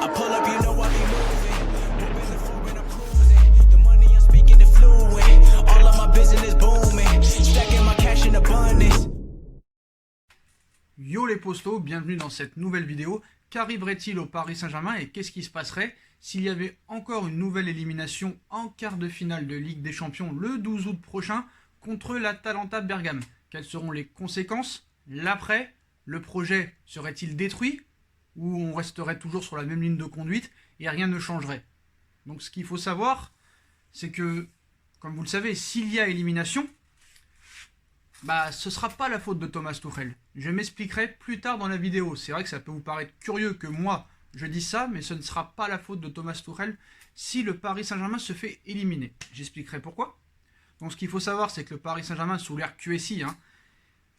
I pull up, you know I be moving. Moving the floor when I'm cruising. The money I'm speaking is fluent. All of my business booming. Stacking my cash in abundance. Yo les postos, bienvenue dans cette nouvelle vidéo. Qu'arriverait-il au Paris Saint-Germain et qu'est-ce qui se passerait s'il y avait encore une nouvelle élimination en quart de finale de Ligue des Champions le 12 août prochain contre l'Atalanta Bergame? Quelles seront les conséquences? L'après? Le projet serait-il détruit? Ou on resterait toujours sur la même ligne de conduite et rien ne changerait? Donc ce qu'il faut savoir, c'est que, comme vous le savez, s'il y a élimination, ce sera pas la faute de Thomas Tuchel. Je m'expliquerai plus tard dans la vidéo. C'est vrai que ça peut vous paraître curieux que moi je dise ça, mais ce ne sera pas la faute de Thomas Tuchel si le Paris Saint-Germain se fait éliminer. J'expliquerai pourquoi. Donc ce qu'il faut savoir, c'est que le Paris Saint-Germain, sous l'ère QSI,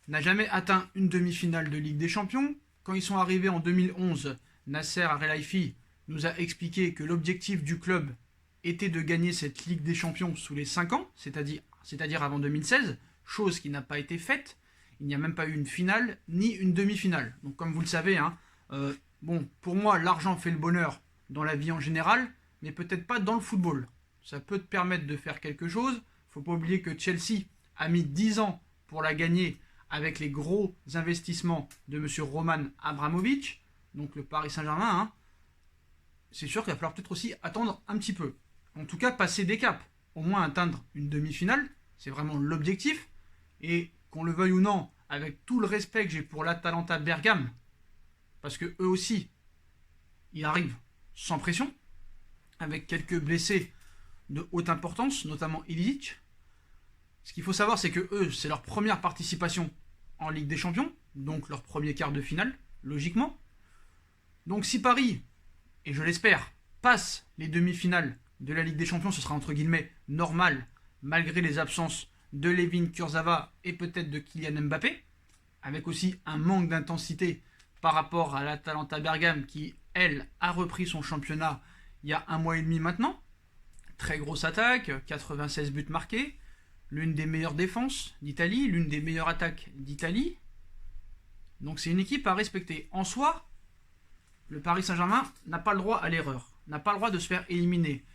n'a jamais atteint une demi-finale de Ligue des Champions. Quand ils sont arrivés en 2011, Nasser Al-Khelaifi nous a expliqué que l'objectif du club était de gagner cette Ligue des Champions sous les 5 ans, c'est-à-dire avant 2016, chose qui n'a pas été faite. Il n'y a même pas eu une finale ni une demi-finale. Donc comme vous le savez, pour moi, l'argent fait le bonheur dans la vie en général, mais peut-être pas dans le football. Ça peut te permettre de faire quelque chose. Il ne faut pas oublier que Chelsea a mis 10 ans pour la gagner avec les gros investissements de M. Roman Abramovich. Donc le Paris Saint-Germain, c'est sûr qu'il va falloir peut-être aussi attendre un petit peu. En tout cas, passer des caps. Au moins atteindre une demi-finale, c'est vraiment l'objectif. Et qu'on le veuille ou non, avec tout le respect que j'ai pour l'Atalanta Bergame, parce que eux aussi, ils arrivent sans pression, avec quelques blessés de haute importance, notamment Ilić. Ce qu'il faut savoir, c'est que eux, c'est leur première participation en Ligue des Champions, donc leur premier quart de finale, logiquement. Donc si Paris, et je l'espère, passe les demi-finales de la Ligue des Champions, ce sera entre guillemets normal, malgré les absences de Layvin Kurzawa et peut-être de Kylian Mbappé, avec aussi un manque d'intensité par rapport à l'Atalanta Bergame qui, elle, a repris son championnat il y a 1 mois et demi maintenant. Très grosse attaque, 96 buts marqués, l'une des meilleures défenses d'Italie, l'une des meilleures attaques d'Italie. Donc c'est une équipe à respecter. En soi, le Paris Saint-Germain n'a pas le droit à l'erreur, n'a pas le droit de se faire éliminer.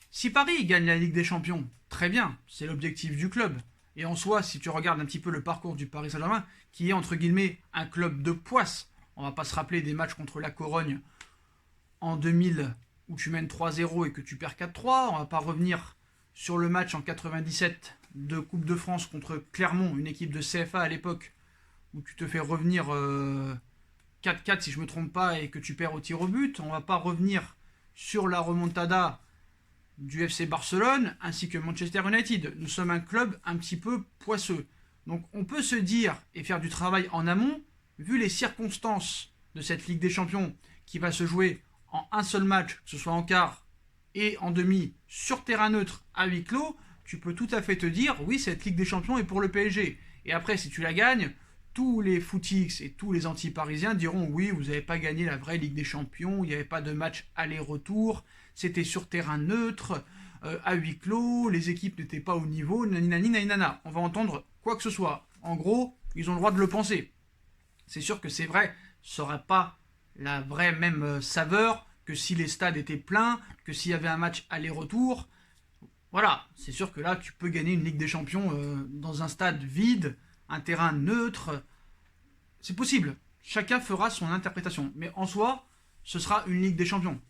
Si Paris gagne la Ligue des Champions, très bien, c'est l'objectif du club. Et en soi, si tu regardes un petit peu le parcours du Paris Saint-Germain, qui est entre guillemets un club de poisse, on va pas se rappeler des matchs contre la Corogne en 2000 où tu mènes 3-0 et que tu perds 4-3, on va pas revenir sur le match en 97 de Coupe de France contre Clermont, une équipe de CFA à l'époque, où tu te fais revenir 4-4 si je me trompe pas et que tu perds au tir au but. On va pas revenir sur la remontada du FC Barcelone ainsi que Manchester United. Nous sommes un club un petit peu poisseux. Donc on peut se dire et faire du travail en amont, vu les circonstances de cette Ligue des Champions qui va se jouer en un seul match, que ce soit en quart et en demi, sur terrain neutre à huis clos, tu peux tout à fait te dire, oui, cette Ligue des Champions est pour le PSG. Et après, si tu la gagnes, tous les footix et tous les anti-parisiens diront, oui, vous n'avez pas gagné la vraie Ligue des Champions, il n'y avait pas de match aller-retour, c'était sur terrain neutre, à huis clos, les équipes n'étaient pas au niveau, nanana. On va entendre quoi que ce soit. En gros, ils ont le droit de le penser. C'est sûr que c'est vrai, ça n'aurait pas la vraie même saveur que si les stades étaient pleins, que s'il y avait un match aller-retour. Voilà, c'est sûr que là, tu peux gagner une Ligue des Champions dans un stade vide, un terrain neutre. C'est possible. Chacun fera son interprétation. Mais en soi, ce sera une Ligue des Champions.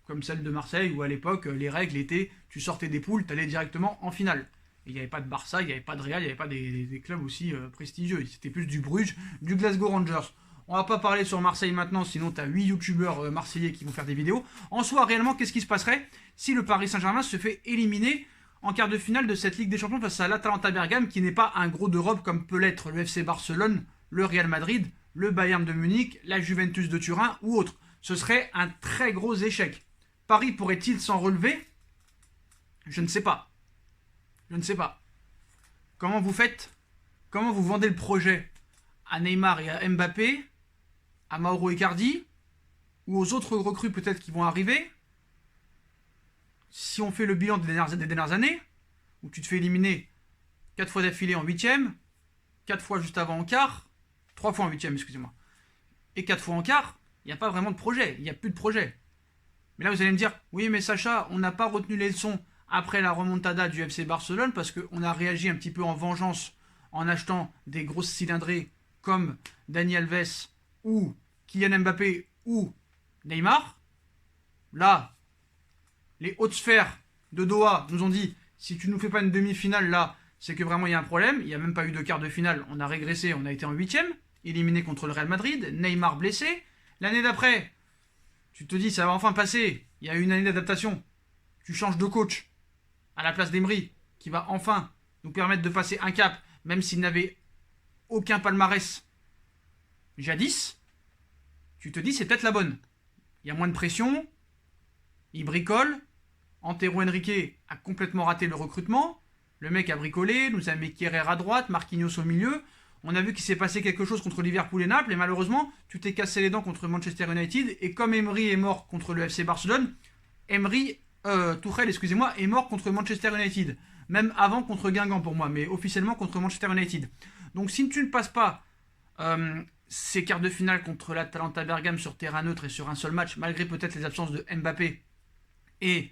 Comme celle de Marseille, où à l'époque, les règles étaient, tu sortais des poules, tu allais directement en finale. Et il n'y avait pas de Barça, il n'y avait pas de Real, il n'y avait pas des clubs aussi prestigieux. C'était plus du Bruges, du Glasgow Rangers. On va pas parler sur Marseille maintenant, sinon tu as 8 youtubeurs marseillais qui vont faire des vidéos. En soi, réellement, qu'est-ce qui se passerait si le Paris Saint-Germain se fait éliminer en quart de finale de cette Ligue des Champions face à l'Atalanta Bergame, qui n'est pas un gros d'Europe comme peut l'être le FC Barcelone, le Real Madrid, le Bayern de Munich, la Juventus de Turin ou autre. Ce serait un très gros échec. Paris pourrait-il s'en relever? Je ne sais pas. Je ne sais pas. Comment vous faites? Comment vous vendez le projet à Neymar et à Mbappé, à Mauro Icardi, ou aux autres recrues peut-être qui vont arriver? Si on fait le bilan des dernières années, où tu te fais éliminer 4 fois d'affilée en 8ème, 4 fois juste avant en quart, 3 fois en 8ème, excusez-moi, et 4 fois en quart, il n'y a pas vraiment de projet, il n'y a plus de projet. Mais là, vous allez me dire, oui, mais Sacha, on n'a pas retenu les leçons après la remontada du FC Barcelone parce qu'on a réagi un petit peu en vengeance en achetant des grosses cylindrées comme Dani Alves ou Kylian Mbappé ou Neymar. Là, les hautes sphères de Doha nous ont dit, si tu ne nous fais pas une demi-finale là, c'est que vraiment il y a un problème. Il n'y a même pas eu de quart de finale, on a régressé, on a été en 8e, éliminé contre le Real Madrid, Neymar blessé. L'année d'après, tu te dis ça va enfin passer, il y a eu une année d'adaptation. Tu changes de coach à la place d'Emery, qui va enfin nous permettre de passer un cap, même s'il n'avait aucun palmarès jadis. Tu te dis c'est peut-être la bonne. Il y a moins de pression, il bricole. Antero Henrique a complètement raté le recrutement. Le mec a bricolé, nous a mis Kehrer à droite, Marquinhos au milieu. On a vu qu'il s'est passé quelque chose contre Liverpool et Naples, et malheureusement, tu t'es cassé les dents contre Manchester United, et comme Emery est mort contre le FC Barcelone, Tuchel, excusez-moi, est mort contre Manchester United. Même avant contre Guingamp pour moi, mais officiellement contre Manchester United. Donc si tu ne passes pas ces quarts de finale contre l'Atalanta Bergame sur terrain neutre et sur un seul match, malgré peut-être les absences de Mbappé et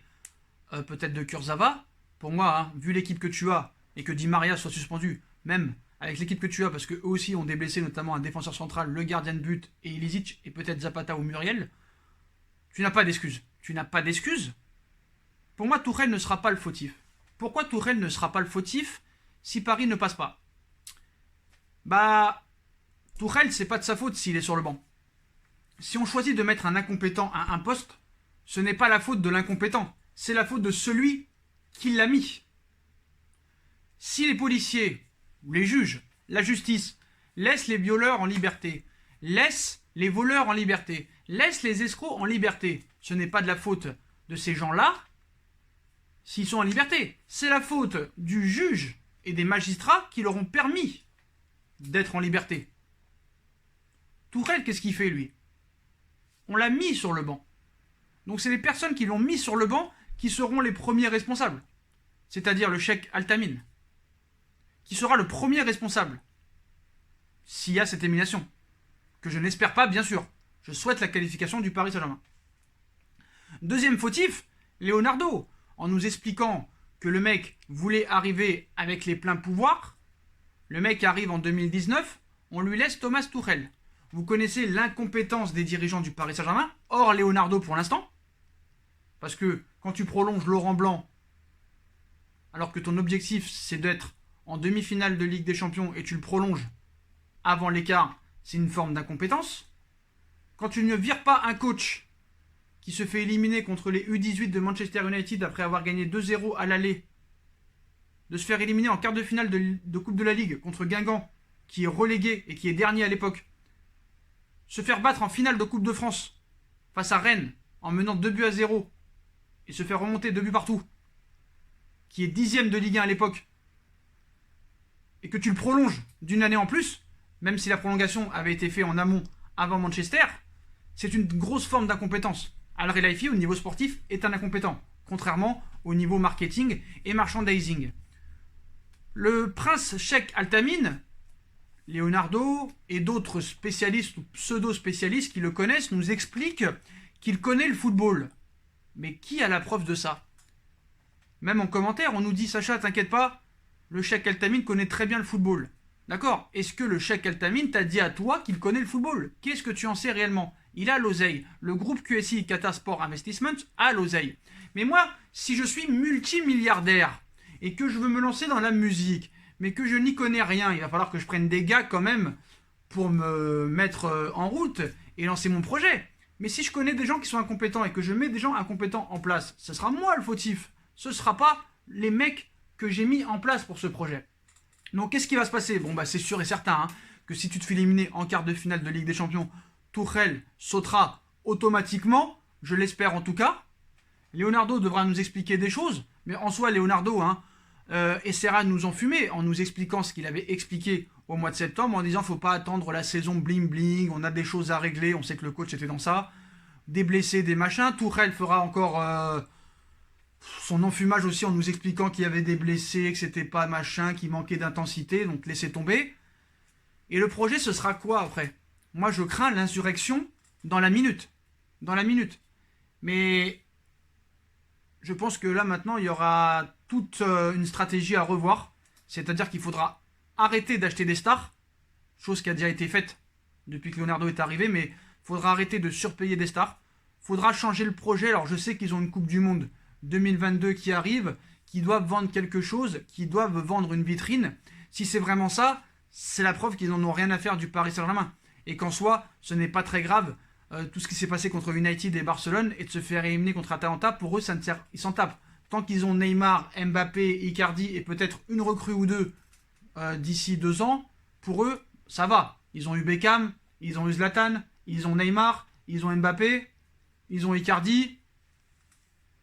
peut-être de Kurzawa, pour moi, hein, vu l'équipe que tu as, et que Di Maria soit suspendu, même avec l'équipe que tu as, parce qu'eux aussi ont des blessés, notamment un défenseur central, le gardien de but, et Ilicic, et peut-être Zapata ou Muriel, tu n'as pas d'excuses. Tu n'as pas d'excuses. Pour moi, Tuchel ne sera pas le fautif. Pourquoi Tuchel ne sera pas le fautif si Paris ne passe pas? Bah, Tuchel, c'est pas de sa faute s'il est sur le banc. Si on choisit de mettre un incompétent à un poste, ce n'est pas la faute de l'incompétent, c'est la faute de celui qui l'a mis. Si les policiers, ou les juges, la justice, laissent les violeurs en liberté, laissent les voleurs en liberté, laissent les escrocs en liberté, ce n'est pas de la faute de ces gens-là s'ils sont en liberté. C'est la faute du juge et des magistrats qui leur ont permis d'être en liberté. Tuchel, qu'est-ce qu'il fait, lui? On l'a mis sur le banc. Donc c'est les personnes qui l'ont mis sur le banc qui seront les premiers responsables. C'est-à-dire le cheikh Al-Tamim, qui sera le premier responsable s'il y a cette élimination. Que je n'espère pas, bien sûr. Je souhaite la qualification du Paris Saint-Germain. Deuxième fautif, Leonardo, en nous expliquant que le mec voulait arriver avec les pleins pouvoirs. Le mec arrive en 2019, on lui laisse Thomas Tuchel. Vous connaissez l'incompétence des dirigeants du Paris Saint-Germain, hors Leonardo pour l'instant. Parce que quand tu prolonges Laurent Blanc, alors que ton objectif c'est d'être en demi-finale de Ligue des Champions et tu le prolonges avant l'écart, c'est une forme d'incompétence. Quand tu ne vires pas un coach qui se fait éliminer contre les U18 de Manchester United après avoir gagné 2-0 à l'aller, de se faire éliminer en quart de finale de Coupe de la Ligue contre Guingamp, qui est relégué et qui est dernier à l'époque, se faire battre en finale de Coupe de France face à Rennes en menant 2-0 et se faire remonter 2 buts partout, qui est 10e de Ligue 1 à l'époque, et que tu le prolonges d'une année en plus, même si la prolongation avait été faite en amont avant Manchester, c'est une grosse forme d'incompétence. Al-Khelaifi, au niveau sportif, est un incompétent, contrairement au niveau marketing et merchandising. Le prince cheikh Al-Tamim, Leonardo et d'autres spécialistes ou pseudo-spécialistes qui le connaissent nous expliquent qu'il connaît le football. Mais qui a la preuve de ça? Même en commentaire, on nous dit « Sacha, t'inquiète pas, le cheikh Al-Tamim connaît très bien le football. » D'accord? Est-ce que le cheikh Al-Tamim t'a dit à toi qu'il connaît le football? Qu'est-ce que tu en sais réellement? Il a l'oseille. Le groupe QSI, Qatar Sport Investment, a l'oseille. Mais moi, si je suis multimilliardaire et que je veux me lancer dans la musique, mais que je n'y connais rien, il va falloir que je prenne des gars quand même pour me mettre en route et lancer mon projet. Mais si je connais des gens qui sont incompétents et que je mets des gens incompétents en place, ce sera moi le fautif. Ce ne sera pas les mecs que j'ai mis en place pour ce projet. Donc qu'est-ce qui va se passer? Bon bah c'est sûr et certain que si tu te fais éliminer en quart de finale de Ligue des Champions, Tuchel sautera automatiquement, je l'espère en tout cas. Leonardo devra nous expliquer des choses, mais en soi Leonardo essaiera de nous enfumer en nous expliquant ce qu'il avait expliqué au mois de septembre, en disant faut pas attendre la saison bling bling, on a des choses à régler, on sait que le coach était dans ça, des blessés, des machins. Tuchel fera encore son enfumage aussi en nous expliquant qu'il y avait des blessés, que c'était pas machin, qu'il manquait d'intensité, donc laissez tomber. Et le projet ce sera quoi après? Moi je crains l'insurrection dans la minute. Dans la minute. Mais je pense que là maintenant il y aura toute une stratégie à revoir. C'est-à-dire qu'il faudra arrêter d'acheter des stars, chose qui a déjà été faite depuis que Leonardo est arrivé, mais il faudra arrêter de surpayer des stars. Il faudra changer le projet. Alors je sais qu'ils ont une Coupe du Monde 2022 qui arrive, qui doivent vendre quelque chose, qui doivent vendre une vitrine. Si c'est vraiment ça, c'est la preuve qu'ils n'en ont rien à faire du Paris Saint-Germain. Et qu'en soi, ce n'est pas très grave. Tout ce qui s'est passé contre United et Barcelone et de se faire éliminer contre Atalanta, pour eux, ça ne sert, ils s'en tapent. Tant qu'ils ont Neymar, Mbappé, Icardi et peut-être une recrue ou deux d'ici 2 ans, pour eux, ça va. Ils ont eu Beckham, ils ont eu Zlatan, ils ont Neymar, ils ont Mbappé, ils ont Icardi,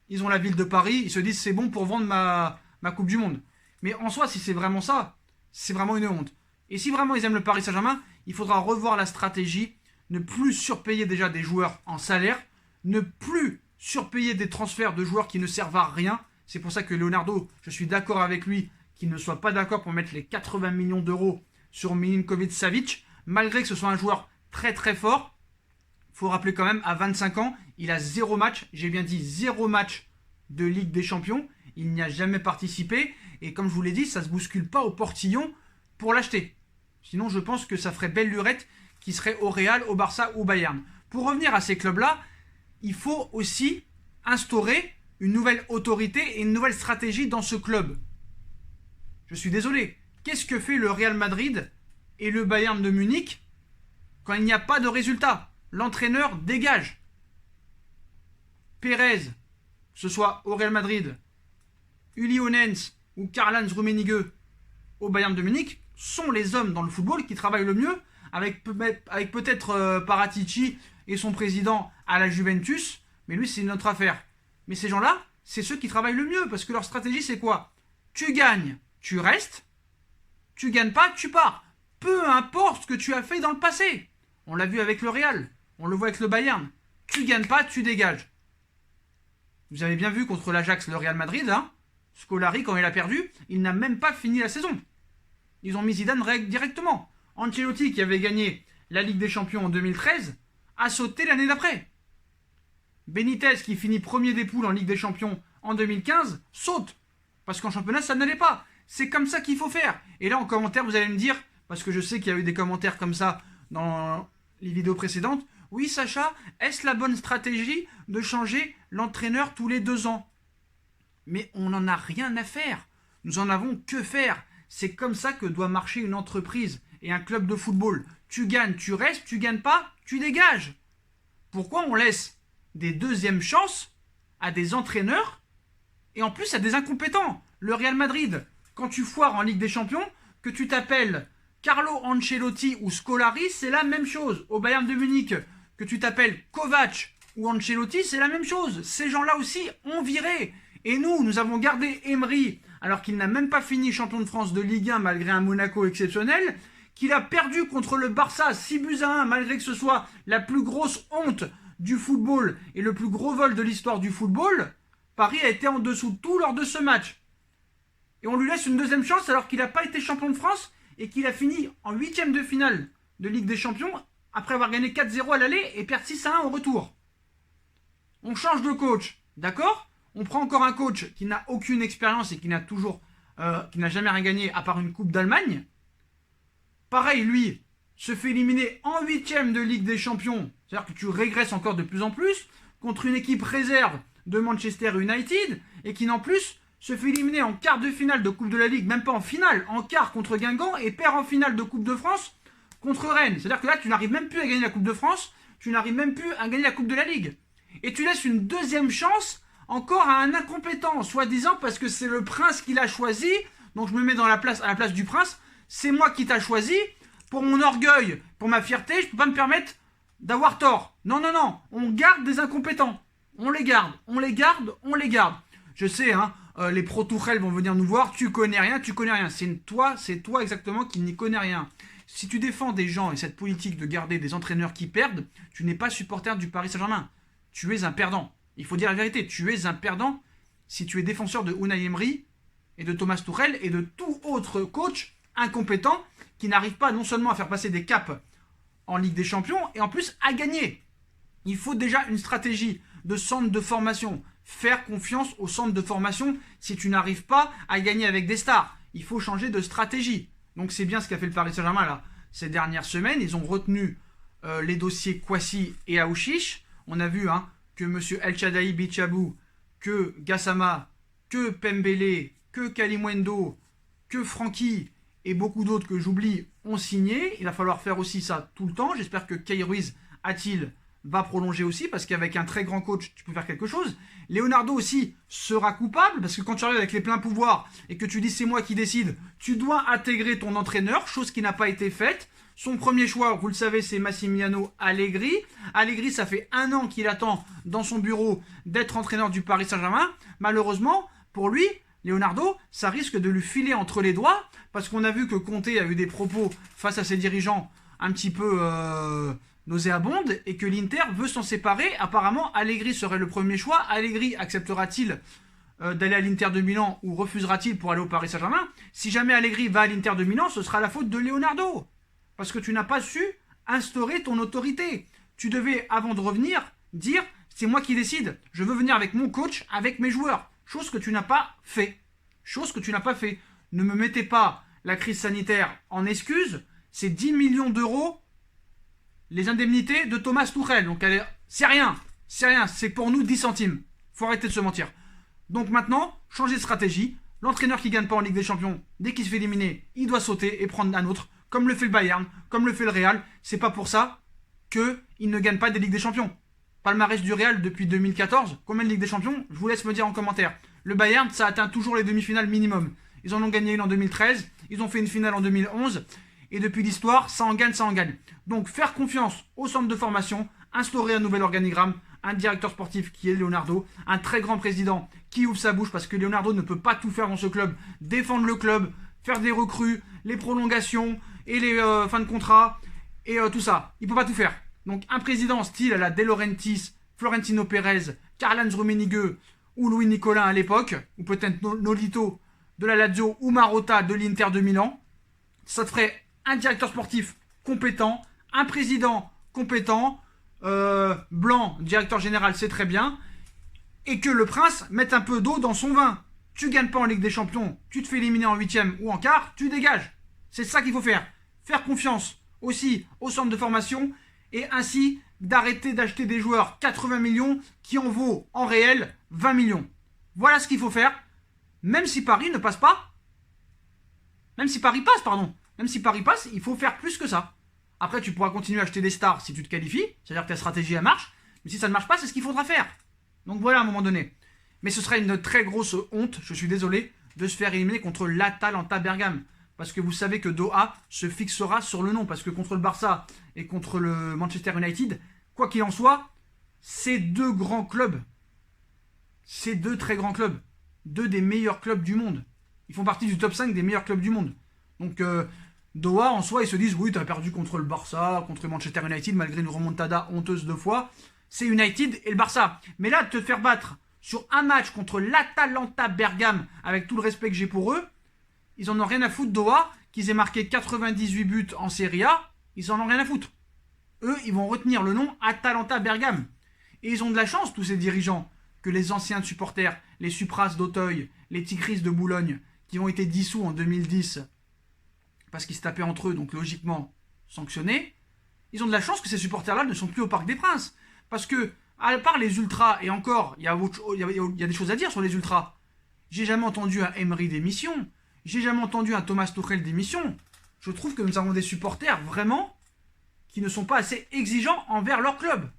ils ont la ville de Paris, ils se disent c'est bon pour vendre ma Coupe du Monde. Mais en soi, si c'est vraiment ça, c'est vraiment une honte. Et si vraiment ils aiment le Paris Saint-Germain, il faudra revoir la stratégie, ne plus surpayer déjà des joueurs en salaire, ne plus surpayer des transferts de joueurs qui ne servent à rien. C'est pour ça que Leonardo, je suis d'accord avec lui, qu'il ne soit pas d'accord pour mettre les 80 millions d'euros sur Milinkovic-Savic, malgré que ce soit un joueur très très fort. Il faut rappeler quand même, à 25 ans, il a 0 match, j'ai bien dit 0 match de Ligue des Champions. Il n'y a jamais participé. Et comme je vous l'ai dit, ça ne se bouscule pas au portillon pour l'acheter. Sinon, je pense que ça ferait belle lurette qui serait au Real, au Barça ou au Bayern. Pour revenir à ces clubs-là, il faut aussi instaurer une nouvelle autorité et une nouvelle stratégie dans ce club. Je suis désolé. Qu'est-ce que fait le Real Madrid et le Bayern de Munich quand il n'y a pas de résultat? L'entraîneur dégage. Pérez, que ce soit au Real Madrid, Uli Hoeneß ou Karl-Heinz Rummenigge au Bayern de Munich, sont les hommes dans le football qui travaillent le mieux, avec peut-être Paratici et son président à la Juventus, mais lui c'est une autre affaire. Mais ces gens-là, c'est ceux qui travaillent le mieux, parce que leur stratégie c'est quoi? Tu gagnes, tu restes, tu gagnes pas, tu pars. Peu importe ce que tu as fait dans le passé. On l'a vu avec le Real, on le voit avec le Bayern. Tu gagnes pas, tu dégages. Vous avez bien vu contre l'Ajax, le Real Madrid, hein, Scolari, quand il a perdu, il n'a même pas fini la saison. Ils ont mis Zidane directement. Ancelotti, qui avait gagné la Ligue des Champions en 2013, a sauté l'année d'après. Benitez, qui finit premier des poules en Ligue des Champions en 2015, saute. Parce qu'en championnat, ça n'allait pas. C'est comme ça qu'il faut faire. Et là, en commentaire, vous allez me dire, parce que je sais qu'il y a eu des commentaires comme ça dans les vidéos précédentes, oui, Sacha, est-ce la bonne stratégie de changer l'entraîneur tous les 2 ans? Mais on n'en a rien à faire. Nous en avons que faire. C'est comme ça que doit marcher une entreprise et un club de football. Tu gagnes, tu restes, tu gagnes pas, tu dégages. Pourquoi on laisse des deuxièmes chances à des entraîneurs et en plus à des incompétents? Le Real Madrid, quand tu foires en Ligue des Champions, que tu t'appelles Carlo Ancelotti ou Scolari, c'est la même chose. Au Bayern de Munich, que tu t'appelles Kovac ou Ancelotti, c'est la même chose. Ces gens-là aussi ont viré. Et nous avons gardé Emery, alors qu'il n'a même pas fini champion de France de Ligue 1 malgré un Monaco exceptionnel, qu'il a perdu contre le Barça 6-1 malgré que ce soit la plus grosse honte du football et le plus gros vol de l'histoire du football. Paris a été en dessous de tout lors de ce match. Et on lui laisse une deuxième chance alors qu'il n'a pas été champion de France et qu'il a fini en 8e de finale de Ligue des Champions après avoir gagné 4-0 à l'aller et perdre 6-1 au retour. On change de coach, d'accord? On prend encore un coach qui n'a aucune expérience et qui n'a jamais rien gagné à part une Coupe d'Allemagne. Pareil, lui, se fait éliminer en 8e de Ligue des Champions. C'est-à-dire que tu régresses encore de plus en plus contre une équipe réserve de Manchester United et qui, en plus, se fait éliminer en quart de finale de Coupe de la Ligue, même pas en finale, en quart contre Guingamp et perd en finale de Coupe de France contre Rennes. C'est-à-dire que là, tu n'arrives même plus à gagner la Coupe de France, tu n'arrives même plus à gagner la Coupe de la Ligue. Et tu laisses une deuxième chance encore à un incompétent, soi-disant parce que c'est le prince qui l'a choisi, donc je me mets à la place du prince, c'est moi qui t'a choisi, pour mon orgueil, pour ma fierté, je ne peux pas me permettre d'avoir tort. Non, non, non, on garde des incompétents. On les garde, on les garde, on les garde. Je sais, hein, les pro-Tourelle vont venir nous voir, tu connais rien. C'est toi exactement qui n'y connais rien. Si tu défends des gens et cette politique de garder des entraîneurs qui perdent, tu n'es pas supporter du Paris Saint-Germain. Tu es un perdant. Il faut dire la vérité, tu es un perdant si tu es défenseur de Unai Emery et de Thomas Tuchel et de tout autre coach incompétent qui n'arrive pas non seulement à faire passer des caps en Ligue des Champions et en plus à gagner. Il faut déjà une stratégie de centre de formation. Faire confiance au centre de formation si tu n'arrives pas à gagner avec des stars. Il faut changer de stratégie. Donc c'est bien ce qu'a fait le Paris Saint-Germain là ces dernières semaines. Ils ont retenu les dossiers Kwasi et Aouchiche. On a vu que M. El Shaddai Bichabou, que Gassama, que Pembele, que Kalimwendo, que Francky et beaucoup d'autres que j'oublie ont signé. Il va falloir faire aussi ça tout le temps. J'espère que Kay Ruiz va prolonger aussi, parce qu'avec un très grand coach, tu peux faire quelque chose. Leonardo aussi sera coupable, parce que quand tu arrives avec les pleins pouvoirs et que tu dis c'est moi qui décide, tu dois intégrer ton entraîneur, chose qui n'a pas été faite. Son premier choix, vous le savez, c'est Massimiliano Allegri. Allegri, ça fait 1 an qu'il attend dans son bureau d'être entraîneur du Paris Saint-Germain. Malheureusement, pour lui, Leonardo, ça risque de lui filer entre les doigts, parce qu'on a vu que Conte a eu des propos face à ses dirigeants un petit peu nauséabondes, et que l'Inter veut s'en séparer. Apparemment, Allegri serait le premier choix. Allegri acceptera-t-il d'aller à l'Inter de Milan, ou refusera-t-il pour aller au Paris Saint-Germain? Si jamais Allegri va à l'Inter de Milan, ce sera la faute de Leonardo, parce que tu n'as pas su instaurer ton autorité. Tu devais, avant de revenir, dire c'est moi qui décide, je veux venir avec mon coach, avec mes joueurs. Chose que tu n'as pas fait. Chose que tu n'as pas fait. Ne me mettez pas la crise sanitaire en excuse. C'est 10 millions d'euros les indemnités de Thomas Tuchel. Donc c'est rien. C'est rien. C'est pour nous 10 centimes. Faut arrêter de se mentir. Donc maintenant, changez de stratégie. L'entraîneur qui ne gagne pas en Ligue des Champions, dès qu'il se fait éliminer, il doit sauter et prendre un autre. Comme le fait le Bayern, comme le fait le Real. C'est pas pour ça qu'il ne gagne pas des Ligues des Champions. Palmarès du Real depuis 2014. Combien de Ligue des Champions? Je vous laisse me dire en commentaire. Le Bayern, ça atteint toujours les demi-finales minimum. Ils en ont gagné une en 2013. Ils ont fait une finale en 2011. Et depuis l'histoire, ça en gagne, ça en gagne. Donc faire confiance au centre de formation, instaurer un nouvel organigramme, un directeur sportif qui est Leonardo, un très grand président qui ouvre sa bouche, parce que Leonardo ne peut pas tout faire dans ce club. Défendre le club, faire des recrues, les prolongations et les fins de contrat et tout ça. Il ne peut pas tout faire. Donc un président style à la De Laurentiis, Florentino Pérez, Karl-Heinz Rummenigge ou Louis Nicolin à l'époque, ou peut-être Nolito de la Lazio ou Marotta de l'Inter de Milan, ça te ferait un directeur sportif compétent, un président compétent, Blanc, directeur général, c'est très bien, et que le prince mette un peu d'eau dans son vin. Tu gagnes pas en Ligue des Champions, tu te fais éliminer en 8e ou en quart, tu dégages. C'est ça qu'il faut faire. Faire confiance aussi au centre de formation, et ainsi d'arrêter d'acheter des joueurs 80 millions qui en vaut en réel 20 millions. Voilà ce qu'il faut faire, même si Paris ne passe pas. Même si Paris passe, pardon. Même si Paris passe, il faut faire plus que ça. Après, tu pourras continuer à acheter des stars si tu te qualifies, c'est-à-dire que ta stratégie, elle marche. Mais si ça ne marche pas, c'est ce qu'il faudra faire. Donc voilà, à un moment donné. Mais ce serait une très grosse honte, je suis désolé, de se faire éliminer contre l'Atalanta Bergame. Parce que vous savez que Doha se fixera sur le nom. Parce que contre le Barça et contre le Manchester United, quoi qu'il en soit, c'est 2 grands clubs. C'est 2 très grands clubs. 2 des meilleurs clubs du monde. Ils font partie du top 5 des meilleurs clubs du monde. Donc Doha, en soi, ils se disent, oui, tu as perdu contre le Barça, contre Manchester United, malgré une remontada honteuse 2 fois. C'est United et le Barça. Mais là, de te faire battre sur un match contre l'Atalanta Bergame, avec tout le respect que j'ai pour eux, ils en ont rien à foutre, Doha, qu'ils aient marqué 98 buts en Serie A, ils en ont rien à foutre. Eux, ils vont retenir le nom Atalanta Bergame. Et ils ont de la chance, tous ces dirigeants, que les anciens supporters, les Supras d'Auteuil, les Tigris de Boulogne, qui ont été dissous en 2010, parce qu'ils se tapaient entre eux, donc logiquement sanctionnés, ils ont de la chance que ces supporters-là ne sont plus au Parc des Princes. Parce que, à part les ultras, et encore, il y a des choses à dire sur les ultras, j'ai jamais entendu un Emery d'émission. J'ai jamais entendu un Thomas Tuchel d'émission. Je trouve que nous avons des supporters vraiment qui ne sont pas assez exigeants envers leur club.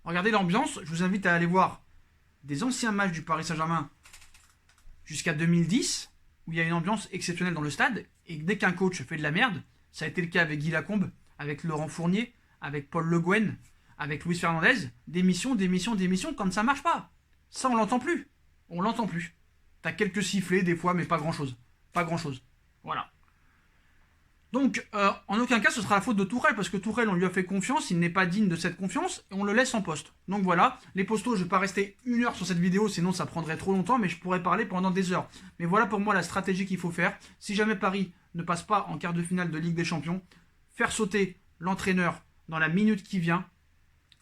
Regardez l'ambiance, je vous invite à aller voir des anciens matchs du Paris Saint-Germain jusqu'à 2010, où il y a une ambiance exceptionnelle dans le stade, et dès qu'un coach fait de la merde, ça a été le cas avec Guy Lacombe, avec Laurent Fournier, avec Paul Le Guen, avec Luis Fernandez, démission, quand ça marche pas. Ça, on l'entend plus. On l'entend plus. T'as quelques sifflets des fois, mais pas grand-chose. Pas grand-chose. Voilà. Donc, en aucun cas, ce sera la faute de Tourelle, parce que Tourelle, on lui a fait confiance, il n'est pas digne de cette confiance, et on le laisse en poste. Donc voilà, les postos, je ne vais pas rester 1 heure sur cette vidéo, sinon ça prendrait trop longtemps, mais je pourrais parler pendant des heures. Mais voilà pour moi la stratégie qu'il faut faire. Si jamais Paris ne passe pas en quart de finale de Ligue des Champions, faire sauter l'entraîneur dans la minute qui vient,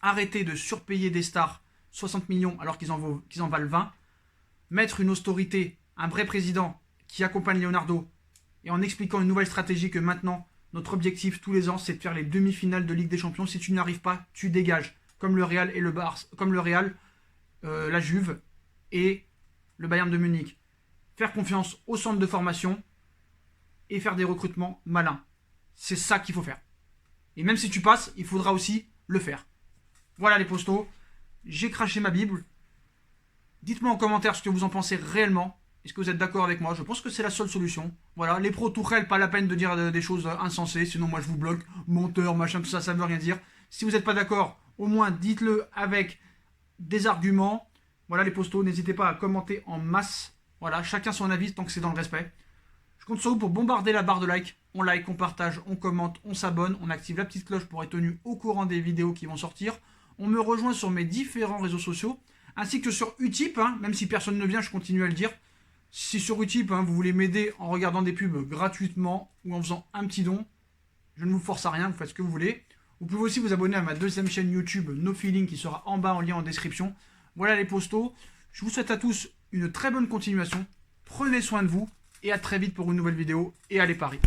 arrêter de surpayer des stars 60 millions alors qu'ils en valent 20, mettre une autorité, un vrai président qui accompagne Leonardo, et en expliquant une nouvelle stratégie que maintenant, notre objectif tous les ans, c'est de faire les demi-finales de Ligue des Champions. Si tu n'y arrives pas, tu dégages, comme le Real et le Barça, comme le Real, la Juve et le Bayern de Munich. Faire confiance au centre de formation et faire des recrutements malins. C'est ça qu'il faut faire. Et même si tu passes, il faudra aussi le faire. Voilà les postos, j'ai craché ma Bible. Dites-moi en commentaire ce que vous en pensez réellement. Est-ce que vous êtes d'accord avec moi? Je pense que c'est la seule solution. Voilà, les pros Tuchel, pas la peine de dire des choses insensées, sinon moi je vous bloque, menteur, machin, tout ça, ça ne veut rien dire. Si vous n'êtes pas d'accord, au moins dites-le avec des arguments. Voilà les postos, n'hésitez pas à commenter en masse. Voilà, chacun son avis tant que c'est dans le respect. Je compte sur vous pour bombarder la barre de like. On like, on partage, on commente, on s'abonne, on active la petite cloche pour être tenu au courant des vidéos qui vont sortir. On me rejoint sur mes différents réseaux sociaux, ainsi que sur Utip, même si personne ne vient, je continue à le dire. Si sur Utip, vous voulez m'aider en regardant des pubs gratuitement ou en faisant un petit don, je ne vous force à rien, vous faites ce que vous voulez. Vous pouvez aussi vous abonner à ma deuxième chaîne YouTube, No Feeling, qui sera en bas en lien en description. Voilà les postos. Je vous souhaite à tous une très bonne continuation. Prenez soin de vous et à très vite pour une nouvelle vidéo. Et allez Paris!